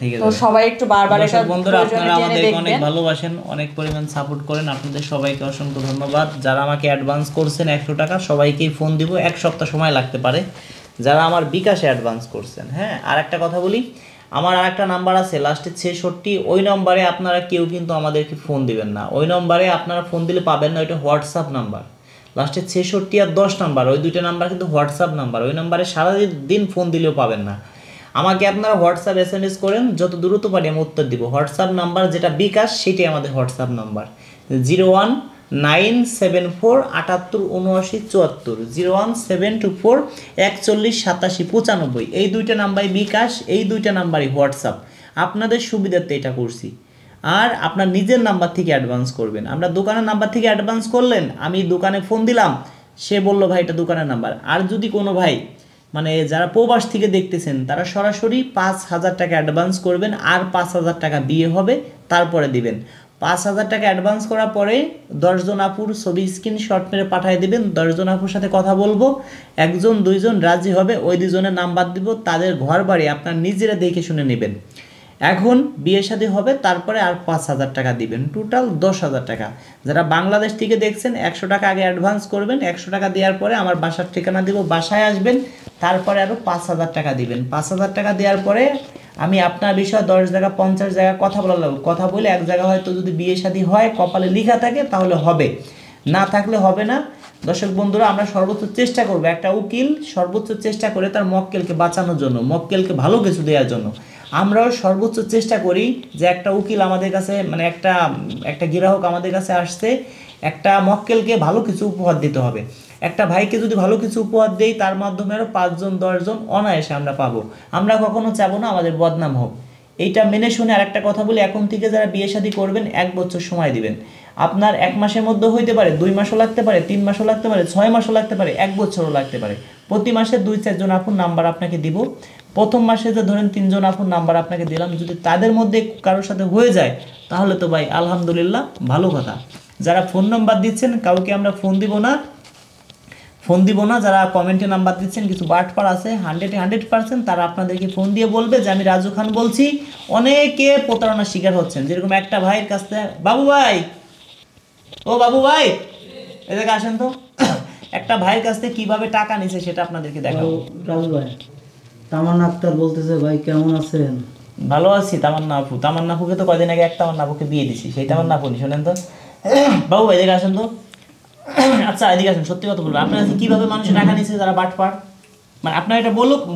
ঠিক আছে তো সবাই একটু বারবার এটা বন্ধুরা আপনারা আমাদেরকে অনেক ভালোবাসেন, অনেক পরিমাণ সাপোর্ট করেন, আপনাদের সবাইকে অসংখ্য ধন্যবাদ। যারা আমাকে অ্যাডভান্স করছেন 100 টাকা সবাইকেই ফোন দিব, এক সপ্তাহ সময় লাগতে পারে যারা আমার বিকাশে অ্যাডভান্স করছেন। হ্যাঁ, আর একটা কথা বলি, আমার আর একটা নাম্বার আছে লাস্টে 66, ওই নম্বরে আপনারা কেউ কিন্তু আমাদেরকে ফোন দিবেন না। ওই নম্বরে আপনারা ফোন দিলে পাবেন না, ওইটা হোয়াটসঅ্যাপ নাম্বার। লাস্টে 66 আর 10 নাম্বার, ওই দুইটা নাম্বার কিন্তু হোয়াটসঅ্যাপ নাম্বার, ওই নাম্বারে সারাদিন ফোন দিলেও পাবেন না। আমাকে আপনারা হোয়াটসঅ্যাপ SMS করেন, যত দ্রুত পারি আমি উত্তর দিব। হোয়াটসঅ্যাপ নাম্বার যেটা বিকাশ, সেটাই আমাদের হোয়াটসঅ্যাপ নাম্বার 01974 78 79 74, 01724 41 87 95। এই দুইটা নাম্বারই বিকাশ, এই দুইটা নাম্বারই হোয়াটসঅ্যাপ। আপনাদের সুবিধার্থে এটা করছি। আর আপনার নিজের নাম্বার থেকে অ্যাডভান্স করবেন। আমরা দোকানের নাম্বার থেকে অ্যাডভান্স করলেন, আমি দোকানে ফোন দিলাম, সে বলল ভাই এটা দোকানের নাম্বার। আর যদি কোনো ভাই মানে যারা প্রবাস থেকে দেখতেছেন তারা সরাসরি 5000 টাকা অ্যাডভান্স করবেন, আর 5000 টাকা বিয়ে হবে তারপরে দিবেন। 5000 টাকা অ্যাডভান্স করার পরে 10 জন আপুর ছবি স্ক্রিনশট মেরে পাঠিয়ে দিবেন। 10 জন আপুর সাথে কথা বলবো, 1 জন 2 জন রাজি হবে, ওই 2 জনের নাম্বার দিব, তাদের ঘর বাড়ি আপনার নিজেরা দেখে শুনে নেবেন। এখন বিয়ে শাদী হবে, তারপরে আর 5000 টাকা দিবেন, টোটাল 10,000 টাকা। যারা বাংলাদেশ থেকে দেখছেন 100 টাকা আগে অ্যাডভান্স করবেন, 100 টাকা দেওয়ার পরে আমার বাসার ঠিকানা দিব, বাসায় আসবেন, তারপরে আরও 5000 টাকা দিবেন। 5000 টাকা দেওয়ার পরে আমি আপনার বিষয়ে 10 জায়গা 50 জায়গা কথা বলা লাগবে। কথা বলে এক জায়গা হয়তো যদি বিয়ে শাদী হয়, কপালে লেখা থাকে তাহলে হবে, না থাকলে হবে না। দর্শক বন্ধুরা, আমরা সর্বোচ্চ চেষ্টা করব, একটা উকিল সর্বোচ্চ চেষ্টা করে তার মক্কেলকে বাঁচানোর জন্য, মক্কেলকে ভালো কিছু দেওয়ার জন্য। আমরাও সর্বোচ্চ চেষ্টা করি যে একটা উকিল আমাদের কাছে, মানে একটা গ্রাহক আমাদের কাছে আসছে, একটা মক্কেলকে ভালো কিছু উপহার দিতে হবে। একটা ভাইকে যদি ভালো কিছু উপহার দেই, তার মাধ্যমে আরও 5 জন 10 জন অনায়াসে আমরা পাবো। আমরা কখনো চাবো না আমাদের বদনাম হোক, এইটা মেনে শুনে। আর একটা কথা বলি, এখন থেকে যারা বিয়ে শাদী করবেন 1 বছর সময় দিবেন। আপনার 1 মাসের মধ্যে হইতে পারে, 2 মাসও লাগতে পারে, 3 মাসও লাগতে পারে, 6 মাসও লাগতে পারে, 1 বছরও লাগতে পারে। প্রতি মাসে 2-4 জন আপুর নাম্বার আপনাকে দিব। প্রথম মাসে যে ধরেন 3 জন আপুর নাম্বার আপনাকে দিলাম, যদি তাদের মধ্যে কারোর সাথে হয়ে যায় তাহলে তো ভাই আলহামদুলিল্লাহ, ভালো কথা। যারা ফোন নাম্বার দিচ্ছেন কাউকে আমরা ফোন দিব না। যারা কমেন্টে নাম্বার দিচ্ছেন, কিছু বাটপার আছে 100% তারা আপনাদেরকে ফোন দিয়ে বলবে যে আমি রাজু খান বলছি। অনেকে প্রতারণার শিকার হচ্ছেন, যেরকম একটা ভাইয়ের কাছ থেকে, বাবু ভাই, ও বাবু ভাই এদিকে আসেন তো, একটা ভাইয়ের কাছ থেকে কীভাবে টাকা নিছে সেটা আপনাদেরকে দেখাবো। রাজু ভাই, তামান্না আক্তার বলতেছে, ভাই কেমন আছেন? ভালো আছি। তামান্না আপুকে তো কয়দিন আগে এক তামান্না আপুকে বিয়ে দিছি, সেই তামান্না আপু শোনেন তো। বাবু ভাই এদিকে আসেন তো। আচ্ছা এদিকে আসেন, সত্যি কথা বলবেন, আপনার কাছে কীভাবে মানুষের টাকা নিচ্ছে যারা বাটপার? মানে আপনারা এটা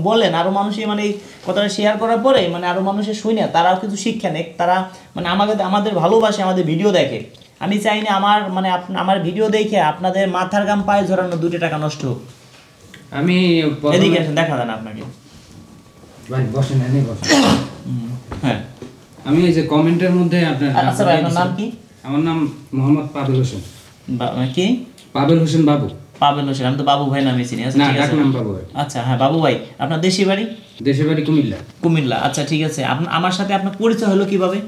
বলেন, আরও মানুষই মানে এই কথাটা শেয়ার করার পরে মানে আরও মানুষের শুনে তারাও কিছু শিক্ষা নেক। তারা মানে আমাদের ভালোবাসে, আমাদের ভিডিও দেখে। আমি চাই না আমার ভিডিও দেখে আপনাদের মাথার গাম পায়ে ঝরানো 2 টাকা নষ্ট হোক। আমি এদিকে আসেন, দেখা যায় না আপনাকে। ভাই বসেন, এনে বসেন। হ্যাঁ, আমি এই যে কমেন্টের মধ্যে আপনার, আচ্ছা ভাই আপনার নাম কি? আমার নাম মোহাম্মদ পাবেল হোসেন। কি? পাবেল হোসেন বাবু। পাবেল হোসেন, আমি তো বাবু ভাই নামে চিনি। আচ্ছা ঠিক আছে, নাম বাবু ভাই। আচ্ছা হ্যাঁ, বাবু ভাই আপনার দেশি বাড়ি? দেশের বাড়ি কুমিল্লা। আচ্ছা ঠিক আছে, আমার সাথে আপনার পরিচয় হলো কিভাবে?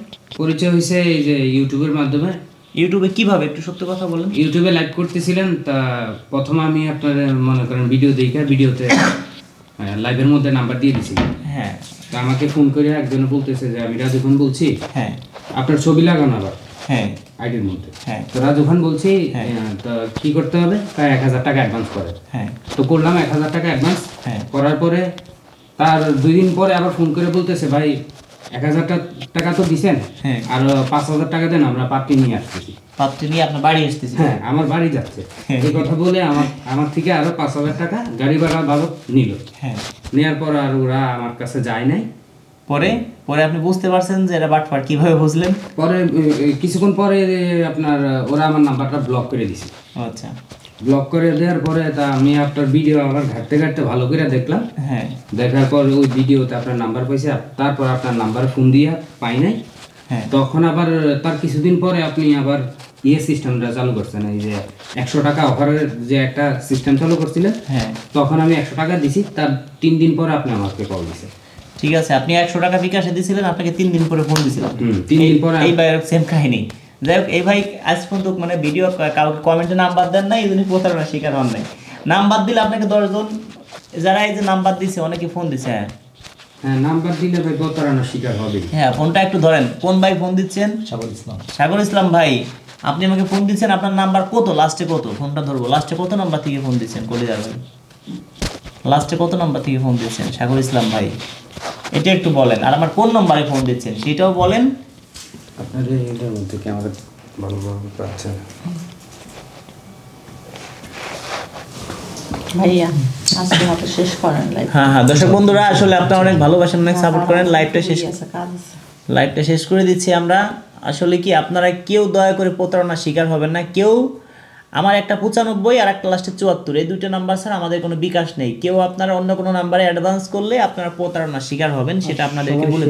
পরিচয় হয়েছে এই যে ইউটিউবের মাধ্যমে। ইউটিউবে কিভাবে, একটু সত্যি কথা বলেন। ইউটিউবে লাইভ করতেছিলেন, তা প্রথম আমি আপনার মনে করেন ভিডিওতে লাইভের মধ্যে নাম্বার দিয়ে দিছি। হ্যাঁ, তা আমাকে ফোন করে একজনে বলতেছে যে আমি রাজু খান বলছি, হ্যাঁ আপনার ছবি লাগানো আবার হ্যাঁ আইডির মধ্যে। হ্যাঁ, তো রাজু খান বলছি, তো কি করতে হবে? তাই 1000 টাকা অ্যাডভান্স করে। হ্যাঁ, তো করলাম 1000 টাকা অ্যাডভান্স। হ্যাঁ, করার পরে তার 2 দিন পরে আবার ফোন করে বলতেছে, ভাই 1000 টাকা তো দিছেন, হ্যাঁ, আর 5000 টাকা দেন, আমরা পাত্রী নিয়ে আসতেছি। পাত্রী নিয়ে আপনার বাড়ি আসতেছি? হ্যাঁ, আমার বাড়ি যাচ্ছে। এই কথা বলে আমার থেকে আরো 5000 টাকা গাড়ি ভাড়া বাবদ নিল। হ্যাঁ, নেওয়ার পর আর ওরা আমার কাছে যায় নাই। পরে আপনি বুঝতে পারছেন যে এটা বাটপার, কিভাবে বুঝলেন? পরে কিছুক্ষণ পরে আপনার ওরা আমার নাম্বারটা ব্লক করে দিছে। আচ্ছা, ব্লক করে দেওয়ার পরে তা আমি আপনার ভিডিও আবার ঘাটতে ভালো করে দেখলাম। হ্যাঁ, দেখার পর ওই ভিডিওতে আপনার নাম্বার পাইছে, তারপর আপনার নাম্বার ফোন দিয়ে পাই নাই। হ্যাঁ, তখন আবার তার কিছুদিন পরে আপনি আবার সিস্টেমটা চালু করছেন, এই যে 100 টাকা অফারের যে একটা সিস্টেম চালু করছিলেন। হ্যাঁ, তখন আমি 100 টাকা দিছি, তার 3 দিন পরে আপনি আমাকে কল দিছে। ঠিক আছে, আপনি 100 টাকা বিকাশে দিয়েছিলেন, আপনাকে 3 দিন পরে ফোন দিয়েছিলাম। 3 দিন পরে এই ভাইয়ের সেম কাহিনী। যাই হোক, এই ভাই আজ পর্যন্ত মানে ভিডিও কাউকে কমেন্টে নাম্বার দেন নাই, এই জন্য প্রতারণার শিকার হন নাই। নাম্বার দিলে আপনাকে 10 জন যারা এই যে নাম্বার দিছে অনেকে ফোন দিছে। হ্যাঁ, হ্যাঁ নাম্বার দিলে ভাই প্রতারণার শিকার হবে। হ্যাঁ ফোনটা একটু ধরেন। কোন ভাই ফোন দিচ্ছেন? সাগর ইসলাম ভাই, আপনি আমাকে ফোন দিচ্ছেন, আপনার নাম্বার কত, লাস্টে কত? ফোনটা ধরবো, লাস্টে কত নাম্বার থেকে ফোন দিচ্ছেন? কলিজার ভাই, লাস্টে কত নাম্বার থেকে ফোন দিচ্ছেন সাগর ইসলাম ভাই? এটা একটু বলেন। আর আমার কোন নম্বরে ফোন দিচ্ছেন সেটাও বলেন। আপনার এটার মধ্যে কি আমাদের ভালোভাবে পাচ্ছে ভাইয়া আজকে মতো শেষ করেন লাইভ। হ্যাঁ হ্যাঁ দর্শক বন্ধুরা, আসলে আপনারা অনেক ভালোবাসেন, অনেক সাপোর্ট করেন। লাইভটা শেষ করে দিচ্ছি আমরা। আসলে কি আপনারা কেউ দয়া করে প্রতারণার শিকার হবেন না। কেউ আমার একটা 95 আর একটা লাস্টে 74, এই দুইটা নাম্বার ছাড়া আমাদের কোনো বিকাশ নেই। কেউ আপনারা অন্য কোনো নাম্বারে অ্যাডভান্স করলে আপনারা প্রতারণার শিকার হবেন, সেটা আপনাদেরকে বলে।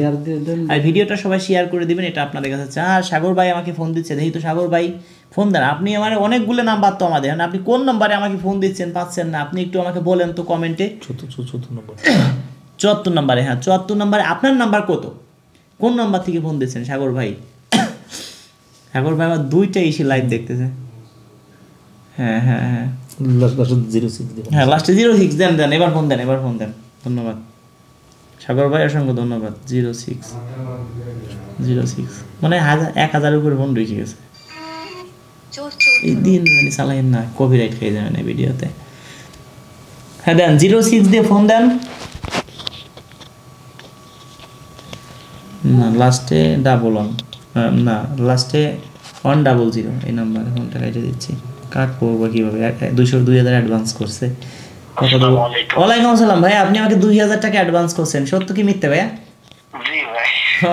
আর ভিডিওটা সবাই শেয়ার করে দিবেন, এটা আপনাদের কাছে চাই। আর সাগর ভাই আমাকে ফোন দিচ্ছে, দেখি তো সাগর ভাই ফোন দেন। আপনি আমার অনেকগুলো নাম্বার তো আমাদের, আপনি কোন নাম্বারে আমাকে ফোন দিচ্ছেন পাচ্ছেন না, আপনি একটু আমাকে বলেন তো কমেন্টে। 74 নাম্বারে। হ্যাঁ 74 নাম্বারে। আপনার নাম্বার কত, কোন নাম্বার থেকে ফোন দিচ্ছেন সাগর ভাই? সাগর ভাই আমার দুইটা এসে লাইভ দেখতেছে। হ্যাঁ হ্যাঁ হ্যাঁ হ্যাঁ লাস্টে 06 দেন দেন, এবার ফোন দেন, এবার ফোন দেন। ধন্যবাদ সাগর ভাই, অসংখ্য ধন্যবাদ। 06 মানে 1000 উপরে ফোন ঢুকে গেছে। এই দিন মানে চালাইন না, কপিরাইট খেয়ে যাবেন এই ভিডিওতে। হ্যাঁ দেন 06 দিয়ে ফোন দেন। না লাস্টে 11 না লাস্টে 100 এই নাম্বারে ফোনটা কেটে দিচ্ছি। কাট করবো কিভাবে? 2000 অ্যাডভান্স করছে। ওয়ালাইকুম আসসালাম ভাই, আপনি আমাকে 2000 টাকা অ্যাডভান্স করছেন, সত্য কি মিথ্যে ভাইয়া? জি ভাই।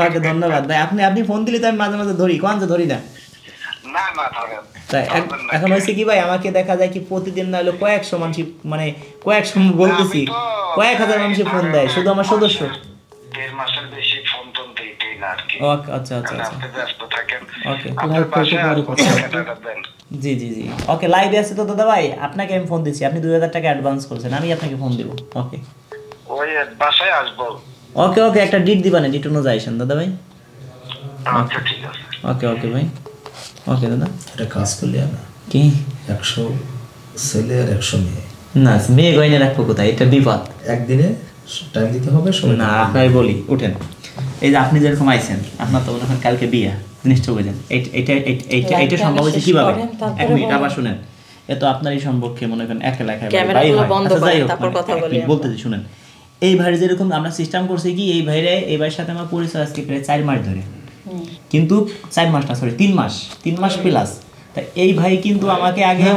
ওকে ধন্যবাদ ভাই। আপনি ফোন দিলে তো আমি মাঝে মাঝে ধরি, কোন যে ধরি না। না না ধরেন। তাই এখন হয়েছে কি ভাই, আমাকে দেখা যায় কি প্রতিদিন না হলে কয়েকশো মানুষ, মানে কয়েকশো বলতেছি, কয়েক হাজার মানুষের ফোন দেয়, শুধু আমার সদস্য। 1.5 মাসের বেশি ফোন টোন দিই না আর কি। ওকে আচ্ছা আচ্ছা আচ্ছা আপনি ব্যস্ত থাকেন। ওকে আপনার পাশে টাকা দেন। জি জি জি ওকে। লাইভে আছে তো দাদা ভাই, আপনাকে আমি ফোন দিচ্ছি, আপনি 2000 টাকা অ্যাডভান্স করেছেন, আমি আপনাকে ফোন দিব। ওকে ওই বাসায় আসবো। ওকে ওকে, একটা ডিট দিবা না, ডিট অনুযায়ী আইসেন দাদা ভাই। আচ্ছা ঠিক আছে। ওকে ওকে ভাই। ওকে দাদা। এটা কাজ করলে না কি 100 ছেলে আর 100 মেয়ে, না মেয়ে গয়না রাখবো কোথায়, এটা বিপদ। একদিনে টাইম দিতে হবে সবাই। না আপনার বলি উঠেন, এই যে আপনি যেরকম আইছেন, আপনার তো মনে হয় কালকে বিয়া, জিনিসটা বুঝেন। এটা সম্ভব হয়েছে কিভাবে? এক মিনিট আবার শুনেন। এ তো আপনারই সম্পর্কে মনে করেন এক এলাকায় ভাই হয়। আচ্ছা যাই হোক, বলতেছি শুনেন। এই ভাইয়ের যেরকম আমরা সিস্টেম করছি কি, এই ভাইয়ের সাথে আমার পরিচয় আজকে প্রায় 4 মাস ধরে, কিন্তু 4 মাস না সরি 3 মাস প্লাস। তা এই ভাই কিন্তু আমাকে আগে,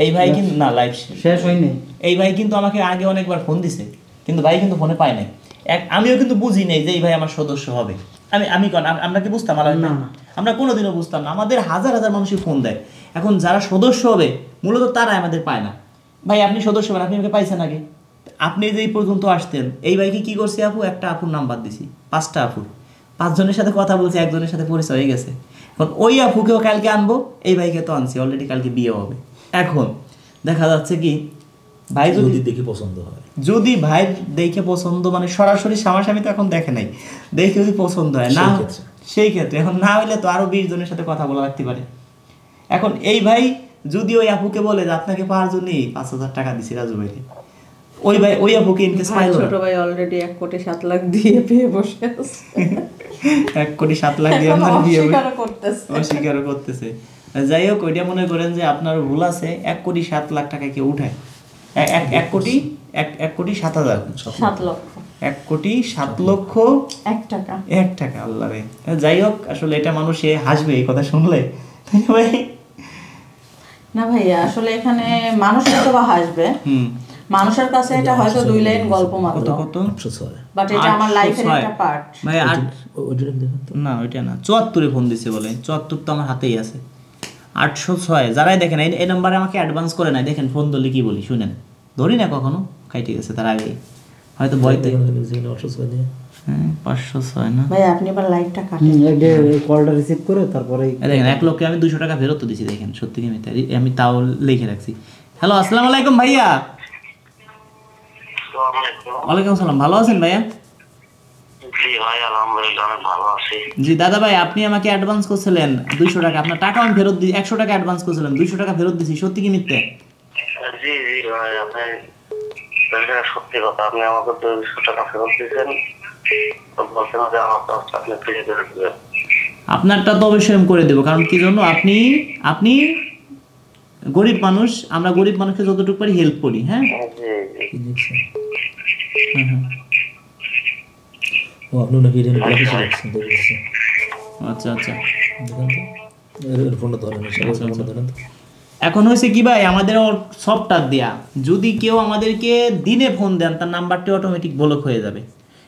এই ভাই কিন্তু না লাইভ শেষ হয়নি। এই ভাই কিন্তু আমাকে আগে অনেকবার ফোন দিছে, কিন্তু ভাই কিন্তু ফোনে পায় নাই। আমিও কিন্তু বুঝি নাই যে এই ভাই আমার সদস্য হবে। আমরা কি বুঝতাম? আমরা কোনোদিনও বুঝতাম না। আমাদের হাজার হাজার মানুষই ফোন দেয়। এখন যারা সদস্য হবে মূলত তারাই আমাদের পায় না। ভাই আপনি সদস্য হবেন, আপনি আমাকে পাইছেন আগে। আপনি যে এই পর্যন্ত আসতেন, এই ভাইকে কি করছি আপু, একটা আপুর নাম্বার দিছি, 5টা আপুর, 5 জনের সাথে কথা বলছি, একজনের সাথে পরিচয় হয়ে গেছে। এখন ওই আপুকেও কালকে আনবো, এই ভাইকে তো আনছি, অলরেডি কালকে বিয়ে হবে। এখন দেখা যাচ্ছে কি ভাই যদি দেখে পছন্দ হয়, যদি ভাই দেখে পছন্দ, মানে সরাসরি সামনাসামনি তো এখন দেখে নাই, দেখে যদি পছন্দ হয় না সেই ক্ষেত্রে, এখন না হইলে তো আরো 20 জনের সাথে কথা বলা রাখতে পারে। এখন এই ভাই যদি ওই আপুকে বলে যে আপনাকে পাওয়ার জন্যই 5000 টাকা দিছি রাজু ভাইকে, ওই আপুকে ইনকেস পাইলো, ছোট ভাই অলরেডি 1,07,00,000 দিয়ে পেয়ে বসে আছে। 1,07,00,000 দিয়ে আপনার বিয়ে করতেছে, অস্বীকার করতেছে। যাই হোক, ওইটা মনে করেন যে আপনার ভুল আছে। 1,07,00,000 টাকা কেউ উঠায়, 1,07,000 1,07,00,000 টাকা আল্লাহ রে। যাই হোক, আসলে এটা মানুষে হাসবে এই কথা শুনলে ভাই। না ভাইয়া আসলে এখানে মানুষ হয়তো বা হাসবে, মানুষের কাছে এটা হয়তো 2 লাইন গল্প মাত্র। কত 806, বাট এটা আমার লাইফের একটা পার্ট ভাই। না ওইটা না, 74 ফোন দিছে বলে, 74 তো আমার হাতেই আছে। 806 যারাই দেখেন এই নাম্বারে আমাকে অ্যাডভান্স করে নাই, দেখেন ফোন ধরলে কি বলি শুনেন, ধরি না কখনো, কাইটে গেছে তার আগে, হয়তো ভয়তে। 806 দিয়ে 506 না ভাই, আপনি এবার লাইভটা কাটেন, এই কলটা রিসিভ করে তারপরে দেখেন 1 লক্ষে আমি 200 টাকা ফেরত দিছি। দেখেন সত্যি কি মিথ্যা, আমি তাও লিখে রাখছি। হ্যালো আসসালামু আলাইকুম ভাইয়া। ওয়ালাইকুম আসসালাম, ভালো আছেন ভাইয়া? জি ভাই আলহামদুলিল্লাহ আমি ভালো আছি। জি দাদা ভাই, আপনি আমাকে অ্যাডভান্স করছিলেন 200 টাকা, আপনার টাকা আমি ফেরত দিই, 100 টাকা অ্যাডভান্স করছিলেন, 200 টাকা ফেরত দিছি, সত্যি কি মিথ্যে? জি জি ভাই আপনি এটা সত্যি কথা, আপনি আমাকে 200 টাকা ফেরত দিয়েছেন, তো বলছেন যে আমার কাজটা আপনি ফিরে করে দেবেন। আপনারটা তো অবশ্যই আমি করে দেবো, কারণ কি জন্য আপনি আপনি গরিব মানুষ, আমরা গরিব মানুষকে যতটুকু পারি হেল্প করি। হ্যাঁ জি জি। কি দেখছেন? হ্যাঁ, হ্যাঁ। ও আপনি নাকি এটা গ্রাফিক্স দেখছেন দেখছেন? আচ্ছা আচ্ছা। দেখেন তো এর ফোনটা ধরেন, সাগর ফোনটা ধরেন তো। এখন হয়েছে কি ভাই, আমাদের সফটওয়্যার দেয়া, যদি কেউ আমাদেরকে দিনে ফোন দেন তার নাম্বারটি অটোমেটিক ব্লক হয়ে যাবে।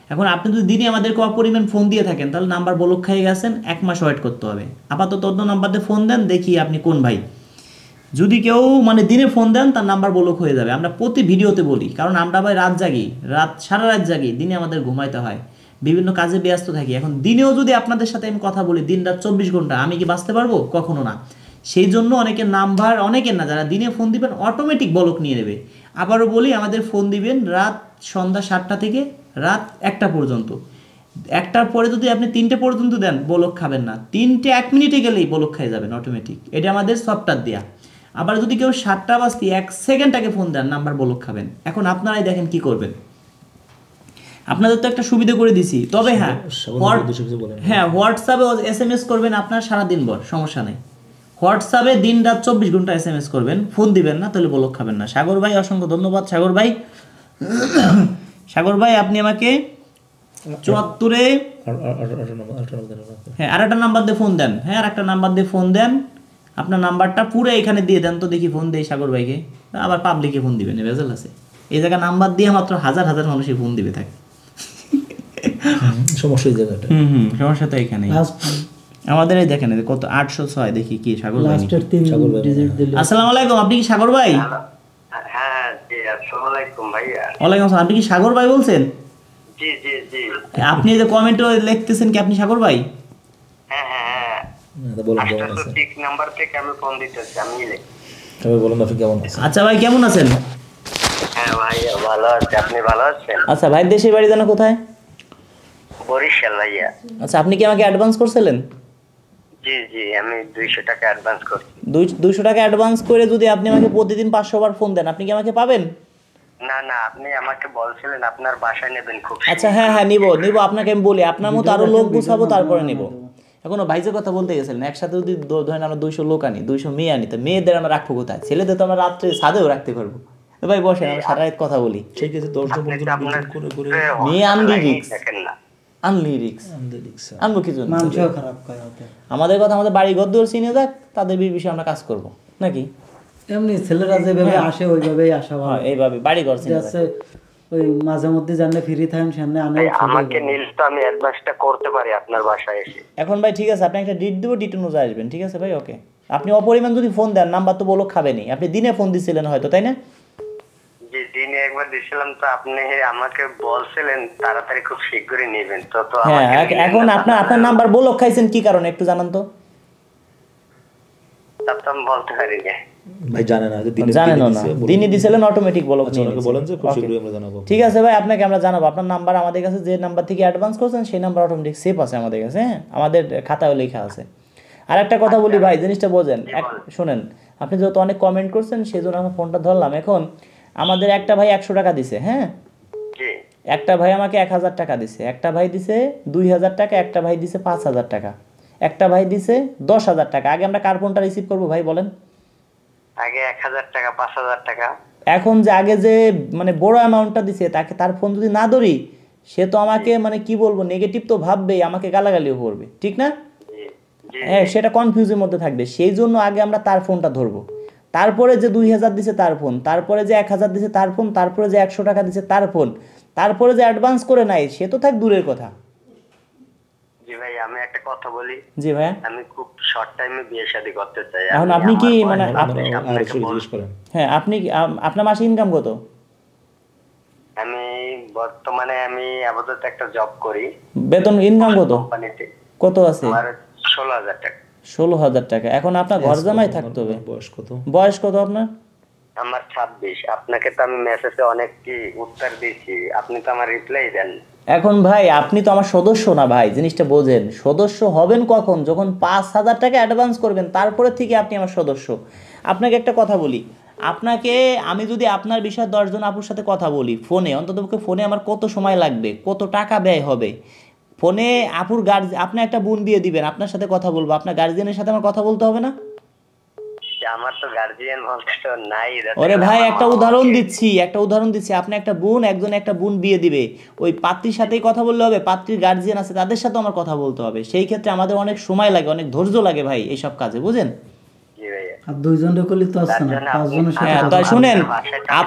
এখন আপনি যদি দিনে আমাদেরকে অপরিমাণ ফোন দিয়ে থাকেন তাহলে নাম্বার ব্লক খেয়ে গেছেন, 1 মাস ওয়েট করতে হবে। আপাতত অন্য নাম্বার দিয়ে ফোন দেন, দেখি আপনি কোন ভাই। যদি কেউ মানে দিনে ফোন দেন তার নাম্বার ব্লক হয়ে যাবে। আমরা প্রতি ভিডিওতে বলি, কারণ আমরা ভাই রাত জাগি, সারা রাত জাগি, দিনে আমাদের ঘুমাইতে হয়, বিভিন্ন কাজে ব্যস্ত থাকি। এখন দিনেও যদি আপনাদের সাথে আমি কথা বলি দিন রাত 24 ঘন্টা, আমি কি বাঁচতে পারবো? কখনো না। সেই জন্য অনেকের নাম্বার, অনেকের না, যারা দিনে ফোন দিবেন অটোমেটিক ব্লক নিয়ে নেবে। আবারও বলি, আমাদের ফোন দিবেন রাত সন্ধ্যা 7টা থেকে রাত 1টা পর্যন্ত। 1টার পরে যদি আপনি 3টে পর্যন্ত দেন ব্লক খাবেন না, 3টে 1 মিনিটে গেলেই ব্লক খেয়ে যাবেন অটোমেটিক। এটা আমাদের সফটওয়্যার দেয়া। আবার যদি কেউ 7টা বাজতে 1 সেকেন্ড আগে ফোন দেন নাম্বার ব্লক খাবেন। এখন আপনারাই দেখেন কি করবেন। আপনাদের তো একটা সুবিধা করে দিছি, তবে হ্যাঁ হোয়াটসঅ্যাপে SMS করবেন আপনার সারাদিন ভর, সমস্যা নেই। হোয়াটসঅ্যাপে দিন রাত 24 ঘন্টা SMS করবেন, ফোন দিবেন না, তাহলে ব্লক খাবেন না। সাগর ভাই অসংখ্য ধন্যবাদ। সাগর ভাই সাগর ভাই আপনি আমাকে 74-এ হ্যাঁ আরেকটা নাম্বার দিয়ে ফোন দেন। হ্যাঁ আরেকটা নাম্বার দিয়ে ফোন দেন, আপনার নাম্বারটা পুরো এখানে দিয়ে দেন তো দেখি। ফোন দেই সাগর ভাইকে, আবার পাবলিকে ফোন দিবেন, ভেজাল আছে। এই জায়গায় নাম্বার দিয়ে মাত্র হাজার হাজার মানুষই ফোন দিবে থাকে। সমস্যা এই জায়গাটা। সমস্যা তো এখানে আমাদের এই দেখেন কত 806 দেখি কি সাগর ভাই। লাস্টের 3 ডিজিট দিলে। আসসালামু আলাইকুম, আপনি কি সাগর ভাই? হ্যাঁ জি, আসসালামু আলাইকুম ভাইয়া। ওয়ালাইকুম আসসালাম, আপনি কি সাগর ভাই বলছেন? জি জি জি। আপনি এই যে কমেন্টে লিখতেছেন কি আপনি সাগর ভাই? হ্যাঁ হ্যাঁ হ্যাঁ, বলুন কেমন আছেন? ঠিক নাম্বার থেকে আমি ফোন দিতেছি, আমি তবে বলুন আপনি কেমন আছেন? আচ্ছা ভাই কেমন আছেন? হ্যাঁ ভাইয়া ভালো আছি, আপনি ভালো আছেন? আচ্ছা ভাই দেশের বাড়ি জানা কোথায়? বরিশাল ভাইয়া। আচ্ছা আপনি কি আমাকে অ্যাডভান্স করছিলেন? জি জি, আমি 200 টাকা অ্যাডভান্স করছি। 200 টাকা অ্যাডভান্স করে যদি আপনি আমাকে প্রতিদিন 500 বার ফোন দেন, আপনি কি আমাকে পাবেন? না না, আপনি আমাকে বলছিলেন আপনার বাসায় নেবেন খুব। আচ্ছা হ্যাঁ হ্যাঁ নিব। আপনাকে আমি বলি, আপনার মতো আরো লোক গুছাবো তারপরে নিব। এখনো ভাইজের কথা বলতে গেছিলেন, একসাথে যদি ধরেন আমরা 200 লোক আনি, 200 মেয়ে আনি, তো মেয়েদের আমরা রাখবো কোথায়? ছেলেদের তো আমরা রাত্রে ছাদেও রাখতে পারবো। তো ভাই বসেন, আমরা সারা রাত কথা বলি। ঠিক আছে 10 জন 15 জন করে করে মেয়ে আনলি রিক্স, দেখেন না, আনলি রিক্স, আনবো কি জন্য? মাংসও খারাপ করে হতে। আমাদের কথা, আমাদের বাড়ি ঘর দূর চিনে যাক, তাদের বিষয়ে আমরা কাজ করব নাকি? এমনি ছেলেরা যেভাবে আসে ওইভাবেই আসা ভালো। হ্যাঁ এইভাবে বাড়ি ঘর চিনে আছে যাক। ওই মাঝে মধ্যে জানলে ফ্রি থাকেন সামনে আনে আমাকে নীল তো আমি অ্যাডভান্সটা করতে পারি আপনার বাসায় এসে। এখন ভাই ঠিক আছে, আপনি একটা ডিট দেবো, ডিট অনুযায়ী আসবেন, ঠিক আছে ভাই? ওকে। আপনি অপরিমাণ যদি ফোন দেন নাম্বার তো বলো খাবেনি। আপনি দিনে ফোন দিছিলেন হয়তো, তাই না? জি, দিনে একবার দিছিলাম, তো আপনি আমাকে বলছিলেন তাড়াতাড়ি খুব শীঘ্রই নেবেন, তো তো হ্যাঁ আমাকে এখন আপনার নাম্বার বলো খাইছেন কি কারণে একটু জানান তো। তা তো আমি বলতে পারি না ভাই জানেন না যে দিনে জানেন না, দিনে দিছিলেন অটোমেটিক বলো। আচ্ছা ওনাকে বলেন যে খুব শীঘ্রই আমরা জানাবো। ঠিক আছে ভাই, আপনাকে আমরা জানাবো। আপনার নাম্বার আমাদের কাছে, যে নাম্বার থেকে অ্যাডভান্স করছেন সেই নাম্বার অটোমেটিক সেভ আছে আমাদের কাছে। হ্যাঁ আমাদের খাতায় লেখা আছে। আর একটা কথা বলি ভাই, জিনিসটা বোঝেন। শোনেন, আপনি যেহেতু অনেক কমেন্ট করছেন সেই জন্য আমার ফোনটা ধরলাম। এখন আমাদের একটা ভাই 100 টাকা দিছে। হ্যাঁ জি। একটা ভাই আমাকে 1000 টাকা দিছে, একটা ভাই দিছে 2000 টাকা, একটা ভাই দিছে 5000 টাকা, একটা ভাই দিছে 10,000 টাকা। আগে আমরা কার ফোনটা রিসিভ করবো ভাই বলেন? আগে 1000 টাকা, 5000 টাকা। এখন যে আগে যে মানে বড় অ্যামাউন্টটা দিছে তাকে, তার ফোন যদি না ধরি, সে তো আমাকে মানে কি বলবো, নেগেটিভ তো ভাববেই, আমাকে গালাগালিও করবে, ঠিক না? জি জি। হ্যাঁ সেটা কনফিউজের মধ্যে থাকবে। সেই জন্য আগে আমরা তার ফোনটা ধরবো, তারপরে যে 2000 দিছে তার ফোন, তারপরে যে 1000 দিছে তার ফোন, তারপরে যে 100 টাকা দিছে তার ফোন, তারপরে যে অ্যাডভান্স করে নাই সে তো থাক দূরের কথা। জি ভাই, আমি একটা কথা বলি। জি ভাইয়া। আমি খুব শর্ট টাইমে বিয়ে শাদী করতে চাই। এখন আপনি কি মানে আর একটু জিজ্ঞেস করেন। হ্যাঁ আপনি আপনার মাসে ইনকাম কত? আমি বর্তমানে আমি আপাতত একটা জব করি। বেতন ইনকাম কত? কোম্পানিতে। কত আছে? আমার 16000 টাকা। 16000 টাকা। এখন আপনার ঘর জামাই থাকতে হবে। বয়স কত? বয়স কত আপনার? আমার 26। আপনাকে তো আমি মেসেজে অনেক কি উত্তর দিয়েছি, আপনি তো আমার রিপ্লাই দেন। এখন ভাই আপনি তো আমার সদস্য না ভাই, জিনিসটা বোঝেন। সদস্য হবেন কখন? যখন 5000 টাকা অ্যাডভান্স করবেন, তারপরে থেকে আপনি আমার সদস্য। আপনাকে একটা কথা বলি, আপনাকে আমি যদি আপনার বিষয়ে 10 জন আপুর সাথে কথা বলি ফোনে, অন্ততপক্ষে ফোনে আমার কত সময় লাগবে, কত টাকা ব্যয় হবে ফোনে। আপুর আপনি একটা বোন দিয়ে দিবেন, আপনার সাথে কথা বলবো, আপনার গার্জিয়ানের সাথে আমার কথা বলতে হবে না? আমার তো গার্জিয়ান বলতে তো নাই। ওরে ভাই একটা উদাহরণ দিচ্ছি, আপনি একটা বোন, একজন একটা বোন বিয়ে দিবে, ওই পাত্রীর সাথেই কথা বললে হবে? পাত্রীর গার্জিয়ান আছে তাদের সাথে আমার কথা বলতে হবে, সেই ক্ষেত্রে আমাদের অনেক সময় লাগে, অনেক ধৈর্য লাগে ভাই এইসব কাজে, বুঝেন? জি ভাইয়া। আর 2 জনের করলে তো আসছে না, 5 জনের সাথে হ্যাঁ, কথা তাই বলতে শুনেন,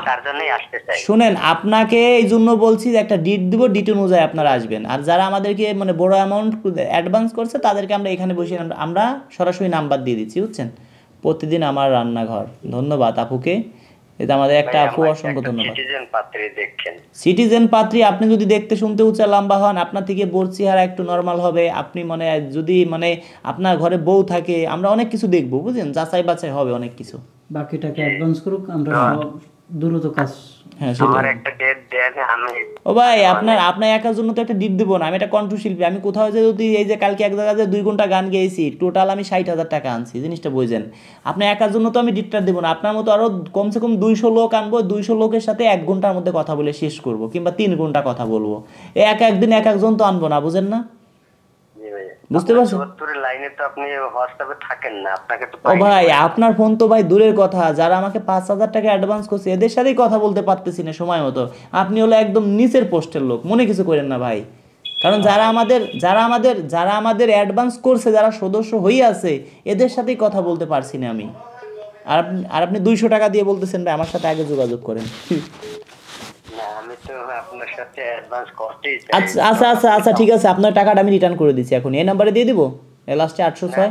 তার জন্যই আসতে চাই। শুনেন আপনাকে এই জন্য বলছি যে একটা ডিট দিব, ডিট অনুযায়ী আপনারা আসবেন। আর যারা আমাদেরকে মানে বড় অ্যামাউন্ট অ্যাডভান্স করছে তাদেরকে আমরা এখানে বসে আমরা সরাসরি নাম্বার দিয়ে দিচ্ছি, বুঝছেন? প্রতিদিন আমার রান্নাঘর। ধন্যবাদ আপুকে, এটা আমাদের একটা আপু, অসংখ্য ধন্যবাদ। সিটিজেন পাত্রী দেখেন। সিটিজেন পাত্রী আপনি যদি দেখতে শুনতে উঁচা লম্বা হন, আপনার থেকে বড় চেহারা একটু নর্মাল হবে, আপনি মানে যদি মানে আপনার ঘরে বউ থাকে, আমরা অনেক কিছু দেখবো, বুঝলেন? যাচাই বাছাই হবে অনেক কিছু। বাকিটাকে অ্যাডভান্স করুক, আমরা দ্রুত কাজ। হ্যাঁ আমার সেটাই। একটা ডেট দেন, আমি ও ভাই আপনার একার জন্য তো একটা ডিট দেবো না, আমি একটা কণ্ঠশিল্পী, আমি কোথাও যে যদি এই যে কালকে এক জায়গায় 2 ঘন্টা গান গেয়েছি, টোটাল আমি 60,000 টাকা আনছি, জিনিসটা বুঝেন? আপনার একার জন্য তো আমি ডিটটা দেবো না, আপনার মতো আরো কমসে কম 200 লোক আনবো, 200 লোকের সাথে 1 ঘন্টার মধ্যে কথা বলে শেষ করব, কিংবা 3 ঘন্টা কথা বলবো। একদিন এক একজন তো আনবো না, বুঝেন না? জি ভাইয়া। বুঝতে পারছেন? 74 লাইনে তো আপনি হোয়াটসঅ্যাপে থাকেন না, আপনাকে তো ও ভাই আপনার ফোন তো ভাই দূরের কথা, যারা আমাকে 5,000 টাকা অ্যাডভান্স করছে এদের সাথেই কথা বলতে পারতেছি না সময় মতো। আপনি হলো একদম নিচের পোস্টের লোক, মনে কিছু করেন না ভাই। কারণ যারা আমাদের অ্যাডভান্স করছে, যারা সদস্য হয়ে আছে, এদের সাথেই কথা বলতে পারছি না আমি। আর আপনি 200 টাকা দিয়ে বলতেছেন ভাই আমার সাথে আগে যোগাযোগ করেন। না, আমি তো আপনার সাথে অ্যাডভান্স করতেই চাই। আচ্ছা ঠিক আছে, আপনার টাকাটা আমি রিটার্ন করে দিচ্ছি এখন, এই নাম্বারে দিয়ে দিব, লাস্টে 806।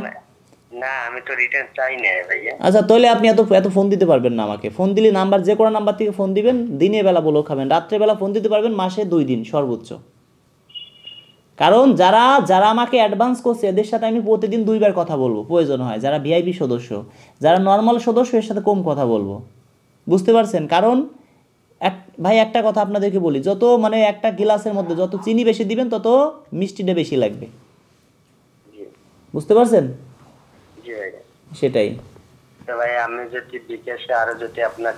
না, আমি তো রিটার্ন চাই না ভাইয়া। আচ্ছা তাহলে আপনি এত ফোন দিতে পারবেন না আমাকে। ফোন দিলে নাম্বার, যে কোনো নাম্বার থেকে ফোন দিবেন, দিনের বেলা বলেও খাবেন, রাত্রেবেলা ফোন দিতে পারবেন, মাসে 2 দিন সর্বোচ্চ। কারণ যারা আমাকে অ্যাডভান্স করছে এদের সাথে আমি প্রতিদিন 2 বার কথা বলবো প্রয়োজন হয়, যারা ভিআইপি সদস্য। যারা নর্মাল সদস্য এর সাথে কম কথা বলবো, বুঝতে পারছেন? কারণ ভাই একটা কথা আপনাদেরকে বলি, যত মানে একটা গ্লাসের মধ্যে যত চিনি বেশি দিবেন তত মিষ্টিটা বেশি লাগবে, বুঝতে পারছেন? জি ভাইয়া। সেটাই। তো ভাই আমি যদি বিকাশে আরো যদি আপনার